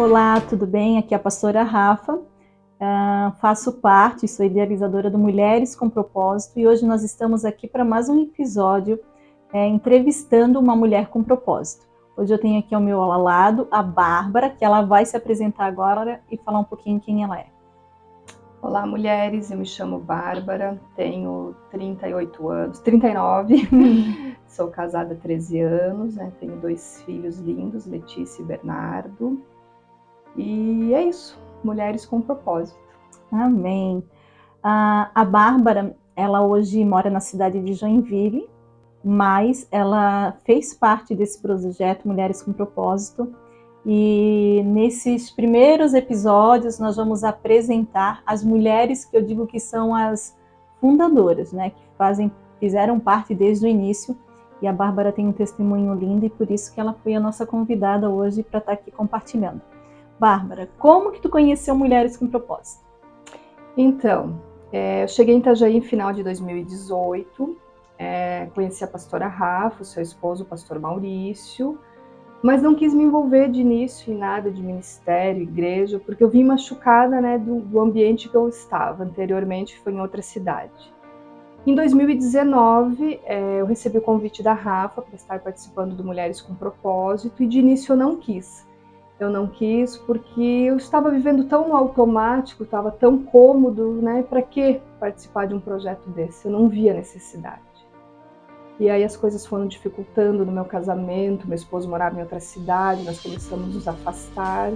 Olá, tudo bem? Aqui é a pastora Rafa. Faço parte, sou idealizadora do Mulheres com Propósito e hoje nós estamos aqui para mais um episódio entrevistando uma mulher com propósito. Hoje eu tenho aqui ao meu lado a Bárbara, que ela vai se apresentar agora e falar um pouquinho quem ela é. Olá, mulheres, eu me chamo Bárbara, tenho 39, sou casada há 13 anos, tenho 2 filhos lindos, Letícia e Bernardo, e é isso, Mulheres com Propósito. Amém. A Bárbara, ela hoje mora na cidade de Joinville, mas ela fez parte desse projeto Mulheres com Propósito. E nesses primeiros episódios nós vamos apresentar as mulheres que eu digo que são as fundadoras, né, que fizeram parte desde o início. E a Bárbara tem um testemunho lindo e por isso que ela foi a nossa convidada hoje para estar aqui compartilhando. Bárbara, como que tu conheceu Mulheres com Propósito? Então, eu cheguei em Itajaí em final de 2018, conheci a pastora Rafa, o seu esposo, o pastor Maurício, mas não quis me envolver de início em nada de ministério, igreja, porque eu vim machucada, do ambiente que eu estava. Anteriormente foi em outra cidade. Em 2019, eu recebi o convite da Rafa para estar participando do Mulheres com Propósito e de início eu não quis. Eu não quis porque eu estava vivendo tão no automático, estava tão cômodo, para que participar de um projeto desse? Eu não via necessidade. E aí as coisas foram dificultando no meu casamento, meu esposo morava em outra cidade, nós começamos a nos afastar.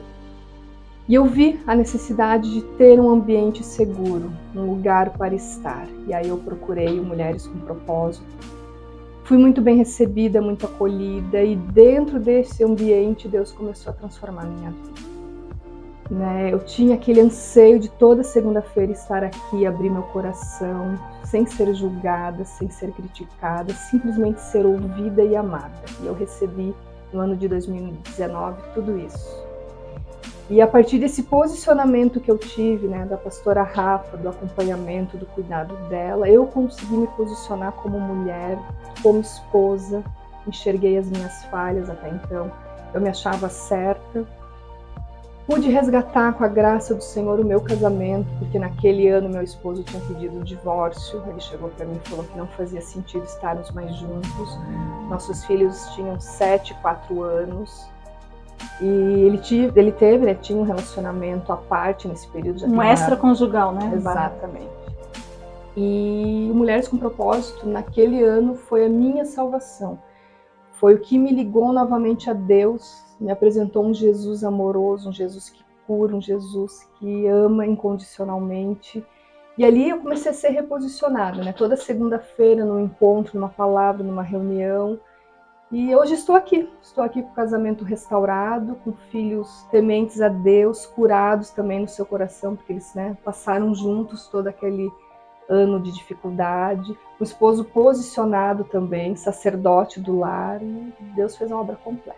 E eu vi a necessidade de ter um ambiente seguro, um lugar para estar. E aí eu procurei o Mulheres com Propósito. Fui muito bem recebida, muito acolhida, e dentro desse ambiente Deus começou a transformar a minha vida. Eu tinha aquele anseio de toda segunda-feira estar aqui, abrir meu coração, sem ser julgada, sem ser criticada, simplesmente ser ouvida e amada. E eu recebi no ano de 2019 tudo isso. E a partir desse posicionamento que eu tive, da pastora Rafa, do acompanhamento, do cuidado dela, eu consegui me posicionar como mulher, como esposa, enxerguei as minhas falhas até então, eu me achava certa. Pude resgatar com a graça do Senhor o meu casamento, porque naquele ano meu esposo tinha pedido o divórcio. Ele chegou para mim e falou que não fazia sentido estarmos mais juntos. Nossos filhos tinham 7 e 4 anos. E ele tinha um relacionamento à parte nesse período. Um extraconjugal, né? Exatamente. E Mulheres com Propósito, naquele ano, foi a minha salvação. Foi o que me ligou novamente a Deus, me apresentou um Jesus amoroso, um Jesus que cura, um Jesus que ama incondicionalmente. E ali eu comecei a ser reposicionada, toda segunda-feira num encontro, numa palavra, numa reunião. E hoje estou aqui com o casamento restaurado, com filhos tementes a Deus, curados também no seu coração, porque eles passaram juntos todo aquele ano de dificuldade, o esposo posicionado também, sacerdote do lar, e Deus fez uma obra completa.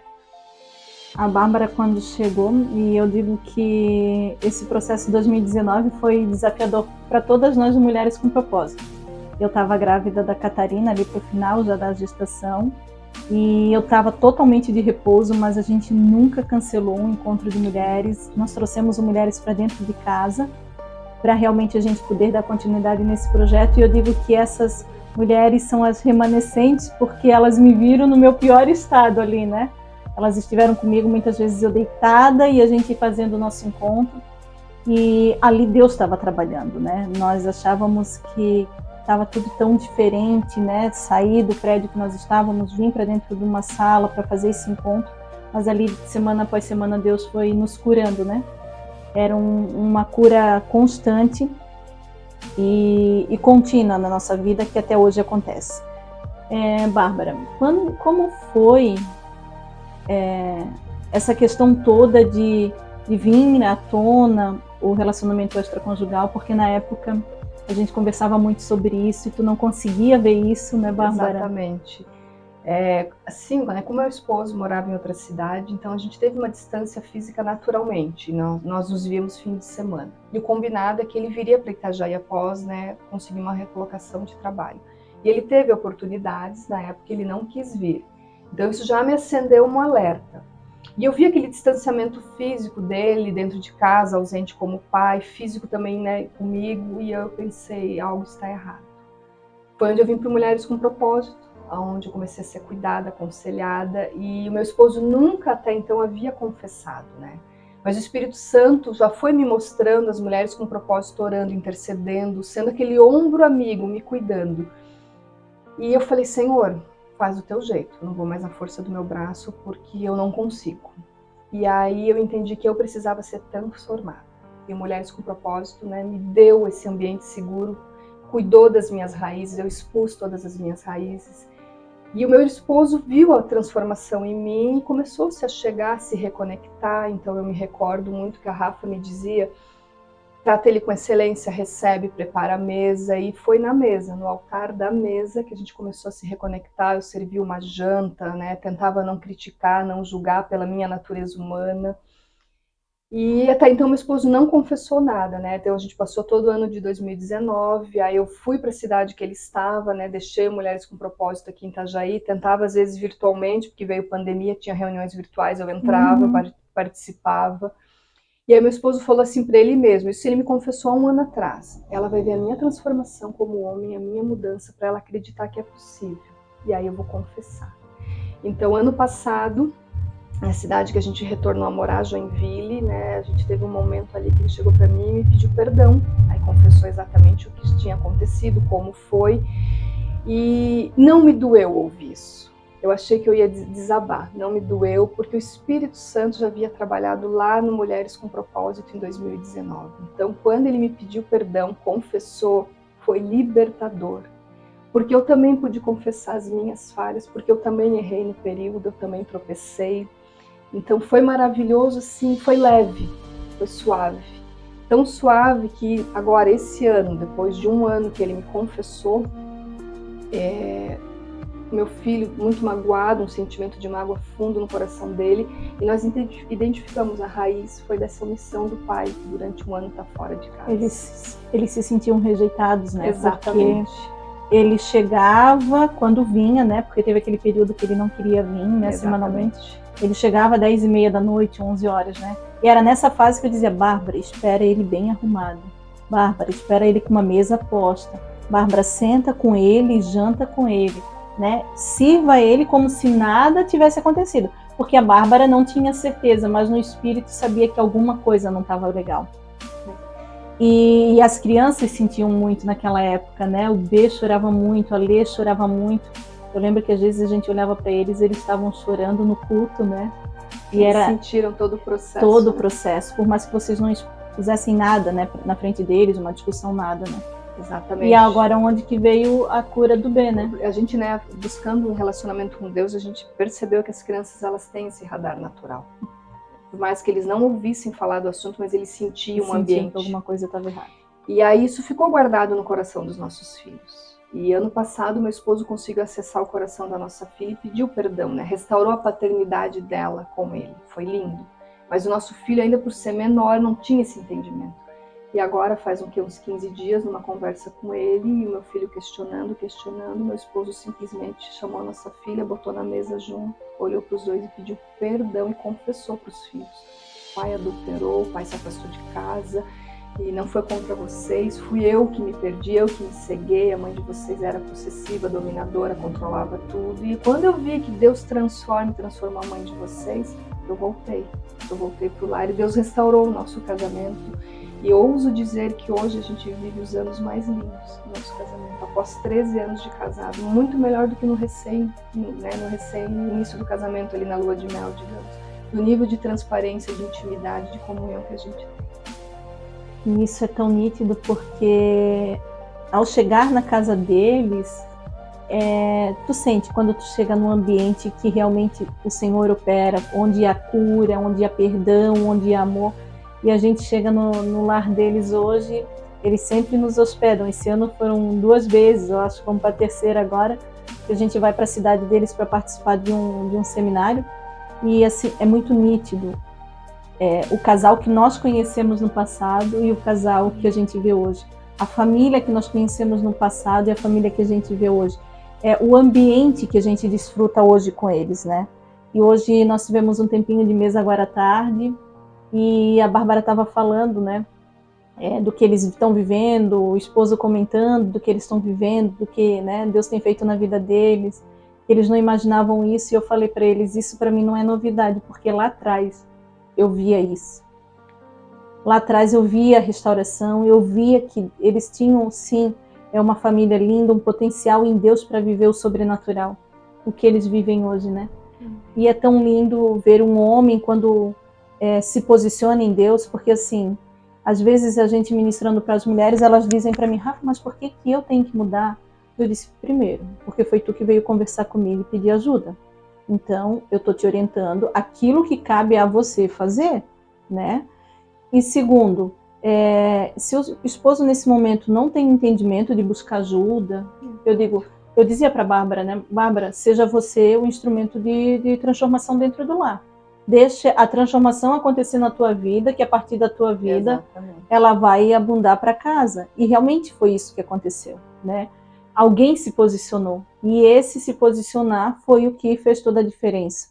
A Bárbara, quando chegou, e eu digo que esse processo de 2019 foi desafiador para todas nós mulheres com propósito. Eu estava grávida da Catarina ali para o final já da gestação, e eu estava totalmente de repouso, mas a gente nunca cancelou um encontro de mulheres. Nós trouxemos mulheres para dentro de casa, para realmente a gente poder dar continuidade nesse projeto. E eu digo que essas mulheres são as remanescentes, porque elas me viram no meu pior estado ali, Elas estiveram comigo, muitas vezes eu deitada e a gente fazendo o nosso encontro. E ali Deus estava trabalhando, Nós achávamos que estava tudo tão diferente, Sair do prédio que nós estávamos, vir para dentro de uma sala para fazer esse encontro. Mas ali, semana após semana, Deus foi nos curando, Era uma cura constante e contínua na nossa vida, que até hoje acontece. Bárbara, como foi essa questão toda de vir à tona o relacionamento extraconjugal? Porque na época a gente conversava muito sobre isso e tu não conseguia ver isso, Bárbara? Exatamente. Assim, como meu esposo morava em outra cidade, então a gente teve uma distância física naturalmente, nós nos víamos fim de semana. E o combinado é que ele viria para Itajaí após conseguir uma recolocação de trabalho. E ele teve oportunidades, na época ele não quis vir. Então isso já me acendeu um alerta. E eu vi aquele distanciamento físico dele dentro de casa, ausente como pai, físico também, né, comigo, e eu pensei, algo está errado. Foi onde eu vim para Mulheres com Propósito, onde eu comecei a ser cuidada, aconselhada, e o meu esposo nunca até então havia confessado, né? Mas o Espírito Santo já foi me mostrando as mulheres com propósito, orando, intercedendo, sendo aquele ombro amigo, me cuidando. E eu falei, Senhor, faz do teu jeito, eu não vou mais na força do meu braço porque eu não consigo. E aí eu entendi que eu precisava ser transformada. E Mulheres com Propósito, né, me deu esse ambiente seguro, cuidou das minhas raízes, eu expus todas as minhas raízes. E o meu esposo viu a transformação em mim e começou-se a chegar, a se reconectar. Então eu me recordo muito que a Rafa me dizia, trata ele com excelência, recebe, prepara a mesa. E foi na mesa, no altar da mesa, que a gente começou a se reconectar. Eu servi uma janta, né? Tentava não criticar, não julgar pela minha natureza humana. E até então meu esposo não confessou nada, né? Então a gente passou todo o ano de 2019, aí eu fui para a cidade que ele estava, né? Deixei Mulheres com Propósito aqui em Itajaí, tentava às vezes virtualmente, porque veio pandemia, tinha reuniões virtuais, eu entrava, participava. E aí meu esposo falou assim para ele mesmo, isso ele me confessou há um ano atrás, ela vai ver a minha transformação como homem, a minha mudança, para ela acreditar que é possível. E aí eu vou confessar. Então ano passado, na cidade que a gente retornou a morar, Joinville, né, a gente teve um momento ali que ele chegou para mim e me pediu perdão, aí confessou exatamente o que tinha acontecido, como foi, e não me doeu ouvir isso. Eu achei que eu ia desabar, não me doeu, porque o Espírito Santo já havia trabalhado lá no Mulheres com Propósito em 2019. Então, quando ele me pediu perdão, confessou, foi libertador. Porque eu também pude confessar as minhas falhas, porque eu também errei no período, eu também tropecei. Então foi maravilhoso, sim, foi leve, foi suave. Tão suave que agora, esse ano, depois de um ano que ele me confessou, meu filho muito magoado, um sentimento de mágoa fundo no coração dele, e nós identificamos a raiz, foi dessa omissão do pai, que durante um ano está fora de casa. Eles se sentiam rejeitados, né? Exatamente. Porque ele chegava quando vinha, né? Porque teve aquele período que ele não queria vir, né? Exatamente. Semanalmente. Ele chegava às 10h30 da noite, 11 horas, né? E era nessa fase que eu dizia, Bárbara, espera ele bem arrumado. Bárbara, espera ele com uma mesa posta. Bárbara, senta com ele, janta com ele, né? Sirva ele como se nada tivesse acontecido. Porque a Bárbara não tinha certeza, mas no espírito sabia que alguma coisa não estava legal. E as crianças sentiam muito naquela época, né? O B chorava muito, a Lê chorava muito. Eu lembro que às vezes a gente olhava para eles, eles estavam chorando no culto, né? E eles sentiram todo o processo. Todo o processo, por mais que vocês não fizessem nada, né, na frente deles, uma discussão, nada, né? Exatamente. E agora onde que veio a cura do B, né? A gente, né, buscando um relacionamento com Deus, a gente percebeu que as crianças, elas têm esse radar natural. Por mais que eles não ouvissem falar do assunto, mas eles sentiam o ambiente. Que alguma coisa estava errada. E aí isso ficou guardado no coração dos nossos filhos. E ano passado meu esposo conseguiu acessar o coração da nossa filha e pediu perdão, né? Restaurou a paternidade dela com ele. Foi lindo. Mas o nosso filho, ainda por ser menor, não tinha esse entendimento. E agora faz uns 15 dias, numa conversa com ele, e o meu filho questionando, meu esposo simplesmente chamou a nossa filha, botou na mesa junto, olhou para os dois e pediu perdão e confessou para os filhos. O pai adulterou, o pai se afastou de casa, e não foi contra vocês, fui eu que me perdi, eu que me ceguei, a mãe de vocês era possessiva, dominadora, controlava tudo. E quando eu vi que Deus transformou a mãe de vocês, eu voltei pro lar e Deus restaurou o nosso casamento. E ouso dizer que hoje a gente vive os anos mais lindos do nosso casamento, após 13 anos de casado, muito melhor do que no recém início do casamento, ali na lua de mel, digamos, do nível de transparência, de intimidade, de comunhão que a gente tem. E isso é tão nítido porque ao chegar na casa deles, tu sente quando tu chega num ambiente que realmente o Senhor opera, onde há cura, onde há perdão, onde há amor. E a gente chega no lar deles hoje, eles sempre nos hospedam. Esse ano foram 2 vezes, eu acho que vamos para a terceira agora, que a gente vai para a cidade deles para participar de um seminário. E assim, é muito nítido o casal que nós conhecemos no passado e o casal que a gente vê hoje. A família que nós conhecemos no passado e a família que a gente vê hoje. O ambiente que a gente desfruta hoje com eles, né? E hoje nós tivemos um tempinho de mesa agora à tarde, e a Bárbara estava falando, né, do que eles estão vivendo, o esposo comentando do que eles estão vivendo, do que, né, Deus tem feito na vida deles. Eles não imaginavam isso, e eu falei para eles, isso para mim não é novidade, porque lá atrás eu via isso. Lá atrás eu via a restauração, eu via que eles tinham, sim, uma família linda, um potencial em Deus para viver o sobrenatural, o que eles vivem hoje, né? E é tão lindo ver um homem quando se posiciona em Deus, porque assim, às vezes a gente ministrando para as mulheres, elas dizem para mim, Rafa, mas por que eu tenho que mudar? Eu disse, primeiro, porque foi tu que veio conversar comigo e pedir ajuda. Então, eu estou te orientando aquilo que cabe a você fazer, né? E segundo, se o esposo nesse momento não tem entendimento de buscar ajuda, eu dizia para a Bárbara, né? Bárbara, seja você o instrumento de transformação dentro do lar. Deixe a transformação acontecer na tua vida, que a partir da tua vida, exatamente, ela vai abundar para casa. E realmente foi isso que aconteceu, né? Alguém se posicionou, e esse se posicionar foi o que fez toda a diferença.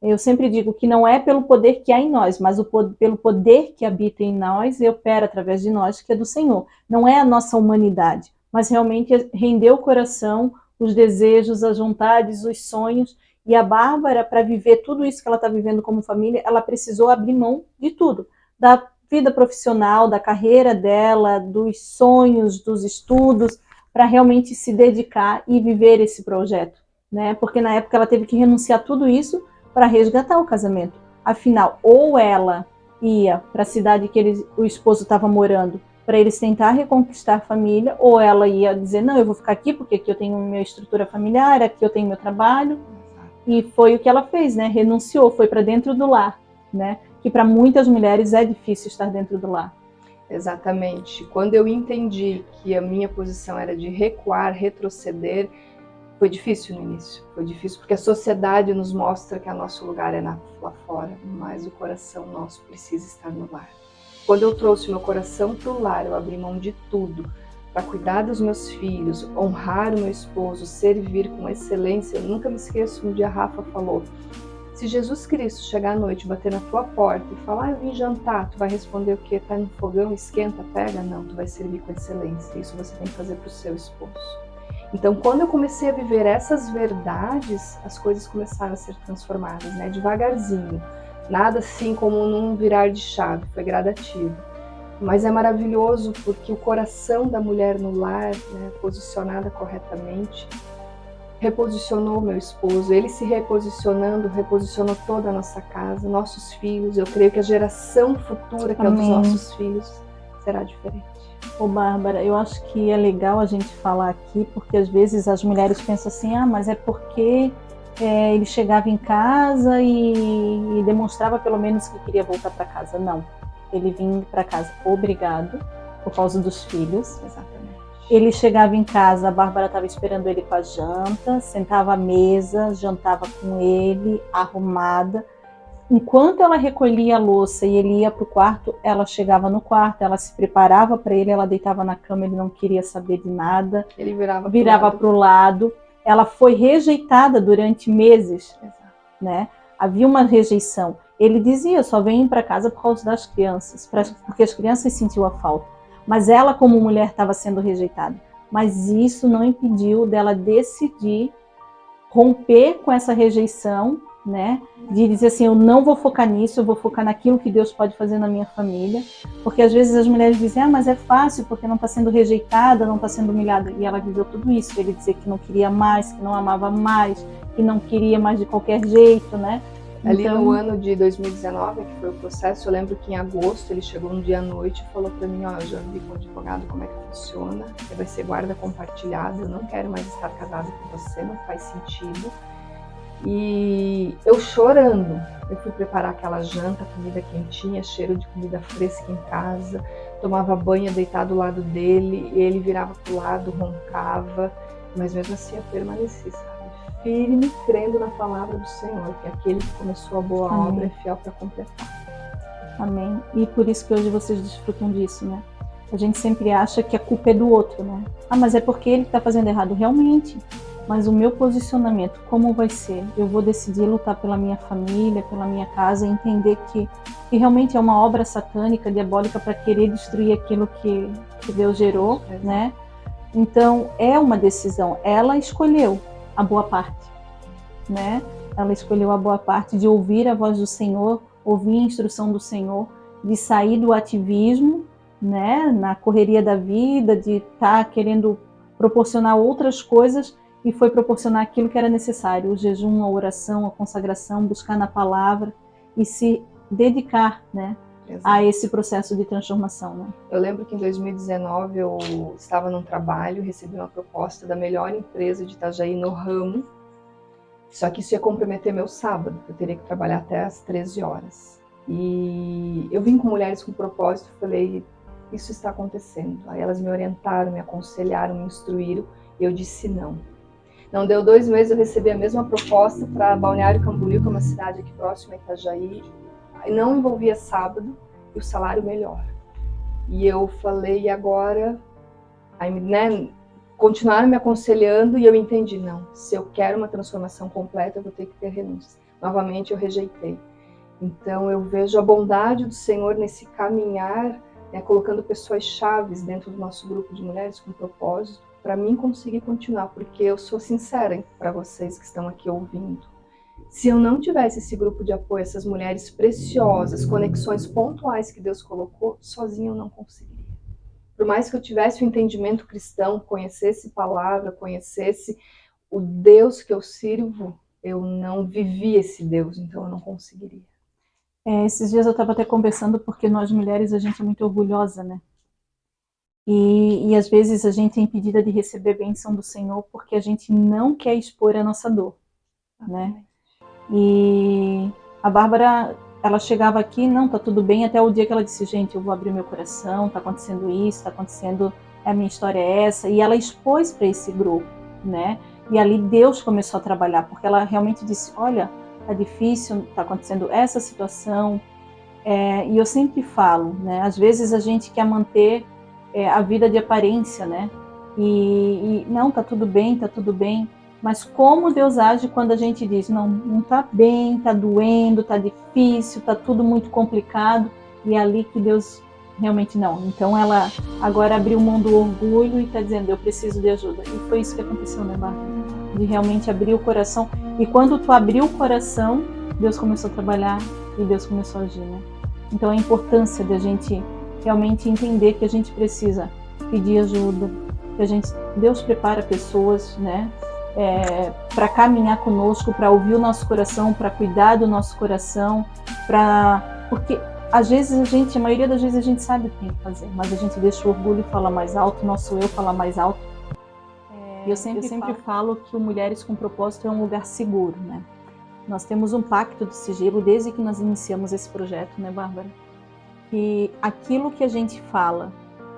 Eu sempre digo que não é pelo poder que há em nós, mas pelo poder que habita em nós e opera através de nós, que é do Senhor. Não é a nossa humanidade, mas realmente render o coração, os desejos, as vontades, os sonhos. E a Bárbara, para viver tudo isso que ela está vivendo como família, ela precisou abrir mão de tudo. Da vida profissional, da carreira dela, dos sonhos, dos estudos, para realmente se dedicar e viver esse projeto, né? Porque na época ela teve que renunciar a tudo isso para resgatar o casamento. Afinal, ou ela ia para a cidade que o esposo estava morando para eles tentar reconquistar a família, ou ela ia dizer, não, eu vou ficar aqui porque aqui eu tenho minha estrutura familiar, aqui eu tenho meu trabalho. E foi o que ela fez, né? Renunciou, foi para dentro do lar, né? Que para muitas mulheres é difícil estar dentro do lar. Exatamente. Quando eu entendi que a minha posição era de recuar, retroceder, foi difícil no início. Foi difícil porque a sociedade nos mostra que o nosso lugar é lá fora, mas o coração nosso precisa estar no lar. Quando eu trouxe meu coração para o lar, eu abri mão de tudo para cuidar dos meus filhos, honrar o meu esposo, servir com excelência. Eu nunca me esqueço, um dia a Rafa falou, se Jesus Cristo chegar à noite, bater na tua porta e falar, eu vim jantar, tu vai responder o quê? Tá no fogão, esquenta, pega? Não, tu vai servir com excelência. Isso você tem que fazer para o seu esposo. Então, quando eu comecei a viver essas verdades, as coisas começaram a ser transformadas, né? Devagarzinho. Nada assim como num virar de chave, foi gradativo. Mas é maravilhoso porque o coração da mulher no lar, né, posicionada corretamente, reposicionou meu esposo. Ele se reposicionando, reposicionou toda a nossa casa, nossos filhos. Eu creio que a geração futura, que é dos nossos filhos, será diferente. Ô Bárbara, eu acho que é legal a gente falar aqui, porque às vezes as mulheres pensam assim, mas é porque ele chegava em casa e demonstrava pelo menos que queria voltar para casa. Não, ele vinha para casa obrigado, por causa dos filhos. Exatamente. Ele chegava em casa, a Bárbara estava esperando ele com a janta, sentava à mesa, jantava com ele, arrumada. Enquanto ela recolhia a louça e ele ia para o quarto, ela chegava no quarto, ela se preparava para ele, ela deitava na cama, ele não queria saber de nada. Ele virava para o lado. Ela foi rejeitada durante meses, né? Havia uma rejeição. Ele dizia, só venho para casa por causa das crianças, porque as crianças sentiam a falta. Mas ela, como mulher, estava sendo rejeitada. Mas isso não impediu dela decidir romper com essa rejeição, né? De dizer assim, eu não vou focar nisso, eu vou focar naquilo que Deus pode fazer na minha família. Porque às vezes as mulheres dizem, mas é fácil porque não está sendo rejeitada, não está sendo humilhada. E ela viveu tudo isso. Ele dizer que não queria mais, que não amava mais, que não queria mais de qualquer jeito, né? Ali no ano de 2019, que foi o processo, eu lembro que em agosto ele chegou um dia à noite e falou para mim, eu já vi com o advogado como é que funciona, que vai ser guarda compartilhada, eu não quero mais estar casado com você, não faz sentido. E eu chorando, eu fui preparar aquela janta, comida quentinha, cheiro de comida fresca em casa, tomava banho deitado do lado dele, e ele virava pro lado, roncava, mas mesmo assim eu permaneci, sabe? Firme, crendo na palavra do Senhor, que aquele que começou a boa obra é fiel para completar. Amém. E por isso que hoje vocês desfrutam disso, né? A gente sempre acha que a culpa é do outro, né? Ah, mas é porque ele está fazendo errado. Realmente. Mas o meu posicionamento, como vai ser? Eu vou decidir lutar pela minha família, pela minha casa, entender que realmente é uma obra satânica, diabólica, para querer destruir aquilo que Deus gerou, né? Então, é uma decisão. Ela escolheu a boa parte, né? Ela escolheu a boa parte de ouvir a voz do Senhor, ouvir a instrução do Senhor, de sair do ativismo, né? Na correria da vida, de estar querendo proporcionar outras coisas, e foi proporcionar aquilo que era necessário, o jejum, a oração, a consagração, buscar na palavra e se dedicar, né, a esse processo de transformação. Né? Eu lembro que em 2019 eu estava num trabalho, recebi uma proposta da melhor empresa de Itajaí no ramo, só que isso ia comprometer meu sábado, eu teria que trabalhar até às 13 horas. E eu vim com mulheres com propósito, falei, isso está acontecendo. Aí elas me orientaram, me aconselharam, me instruíram, e eu disse não. Não deu 2 meses, eu recebi a mesma proposta para Balneário Camboriú, que é uma cidade aqui próxima a Itajaí. Não envolvia sábado e o salário melhor. E eu falei, e agora? Aí, né, continuaram me aconselhando e eu entendi, não, se eu quero uma transformação completa, eu vou ter que ter renúncia. Novamente eu rejeitei. Então eu vejo a bondade do Senhor nesse caminhar, né, colocando pessoas chaves dentro do nosso grupo de mulheres com propósito, para mim conseguir continuar, porque eu sou sincera para vocês que estão aqui ouvindo. Se eu não tivesse esse grupo de apoio, essas mulheres preciosas, conexões pontuais que Deus colocou, sozinha eu não conseguiria. Por mais que eu tivesse o entendimento cristão, conhecesse palavra, conhecesse o Deus que eu sirvo, eu não vivi esse Deus, então eu não conseguiria. Esses dias eu estava até conversando, porque nós mulheres, a gente é muito orgulhosa, né? E às vezes a gente é impedida de receber a bênção do Senhor porque a gente não quer expor a nossa dor, né? E a Bárbara, ela chegava aqui, não, tá tudo bem, até o dia que ela disse, gente, eu vou abrir meu coração, tá acontecendo isso, tá acontecendo, a minha história é essa, e ela expôs para esse grupo, né? E ali Deus começou a trabalhar, porque ela realmente disse, olha, tá difícil, tá acontecendo essa situação, e eu sempre falo, né? Às vezes a gente quer manter a vida de aparência, né? E não, tá tudo bem, mas como Deus age quando a gente diz, não tá bem, tá doendo, tá difícil, tá tudo muito complicado, e é ali que Deus realmente não. Então ela agora abriu mão do orgulho e tá dizendo, eu preciso de ajuda. E foi isso que aconteceu, né, Bárbara? De realmente abrir o coração. E quando tu abriu o coração, Deus começou a trabalhar e Deus começou a agir, né? Então a importância de a gente realmente entender que a gente precisa pedir ajuda, que Deus prepara pessoas, né, para caminhar conosco, para ouvir o nosso coração, para cuidar do nosso coração, porque às vezes a maioria das vezes a gente sabe o que tem que fazer, mas a gente deixa o orgulho falar mais alto, nosso eu falar mais alto. E eu sempre falo que o Mulheres com Propósito é um lugar seguro, né? Nós temos um pacto de sigilo desde que nós iniciamos esse projeto, né, Bárbara? Que aquilo que a gente fala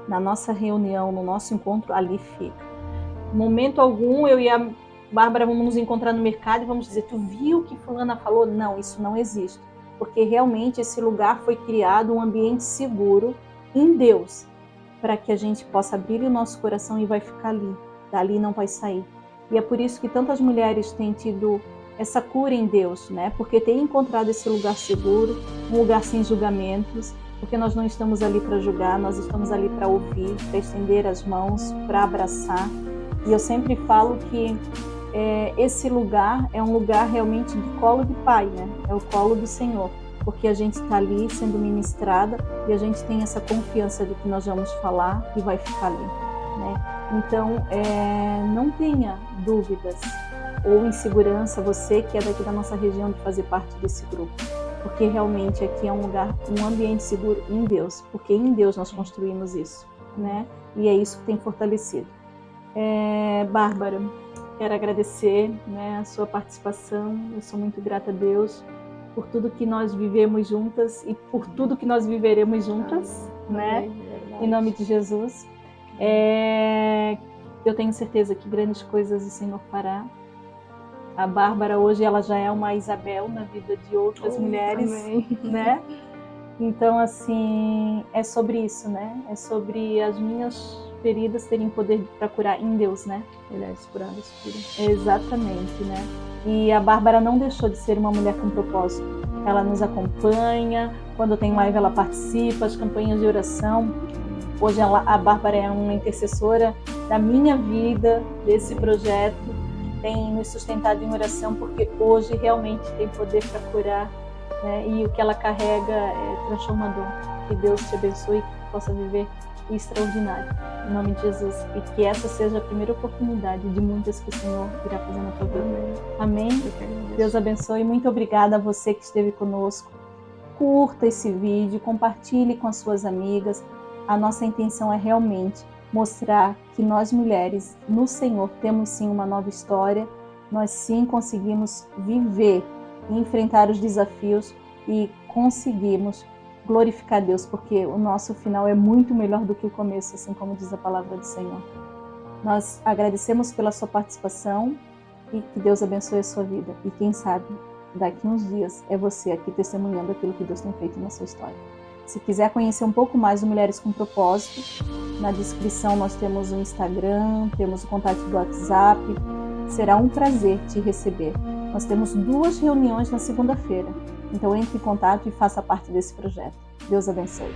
na nossa reunião, no nosso encontro, ali fica. Momento algum, eu e a Bárbara vamos nos encontrar no mercado e vamos dizer, tu viu o que fulana falou? Não, isso não existe. Porque realmente esse lugar foi criado, um ambiente seguro em Deus, para que a gente possa abrir o nosso coração e vai ficar ali. Dali não vai sair. E é por isso que tantas mulheres têm tido essa cura em Deus, né? Porque têm encontrado esse lugar seguro, um lugar sem julgamentos, porque nós não estamos ali para julgar, nós estamos ali para ouvir, para estender as mãos, para abraçar. E eu sempre falo que esse lugar é um lugar realmente de colo de pai, né? É o colo do Senhor, porque a gente está ali sendo ministrada e a gente tem essa confiança de que nós vamos falar e vai ficar ali, né? Então, não tenha dúvidas ou insegurança, você que é daqui da nossa região, de fazer parte desse grupo, porque realmente aqui é um lugar, um ambiente seguro em Deus, porque em Deus nós construímos isso, né? E é isso que tem fortalecido. Bárbara, quero agradecer, né, a sua participação, eu sou muito grata a Deus por tudo que nós vivemos juntas e por tudo que nós viveremos juntas, né? Em nome de Jesus. Eu tenho certeza que grandes coisas o Senhor fará. A Bárbara hoje ela já é uma Isabel na vida de outras mulheres, amém. né? Então, assim, é sobre isso, né? É sobre as minhas feridas terem poder para curar em Deus, né? Mulheres curadas curam. Exatamente, né? E a Bárbara não deixou de ser uma mulher com propósito. Ela nos acompanha, quando tem live ela participa, as campanhas de oração. Hoje a Bárbara é uma intercessora da minha vida, desse projeto, tem nos sustentado em oração, porque hoje realmente tem poder para curar, né? E o que ela carrega é transformador. Que Deus te abençoe e que tu possa viver o extraordinário. Em nome de Jesus. E que essa seja a primeira oportunidade de muitas que o Senhor irá fazer na tua vida. Amém? Deus abençoe. Muito obrigada a você que esteve conosco. Curta esse vídeo, compartilhe com as suas amigas. A nossa intenção é realmente mostrar que nós mulheres no Senhor temos sim uma nova história. Nós sim conseguimos viver e enfrentar os desafios e conseguimos glorificar Deus, porque o nosso final é muito melhor do que o começo, assim como diz a palavra do Senhor. Nós agradecemos pela sua participação e que Deus abençoe a sua vida. E quem sabe, daqui uns dias é você aqui testemunhando aquilo que Deus tem feito na sua história. Se quiser conhecer um pouco mais do Mulheres com Propósito, na descrição nós temos o Instagram, temos o contato do WhatsApp. Será um prazer te receber. Nós temos 2 reuniões na segunda-feira. Então entre em contato e faça parte desse projeto. Deus abençoe.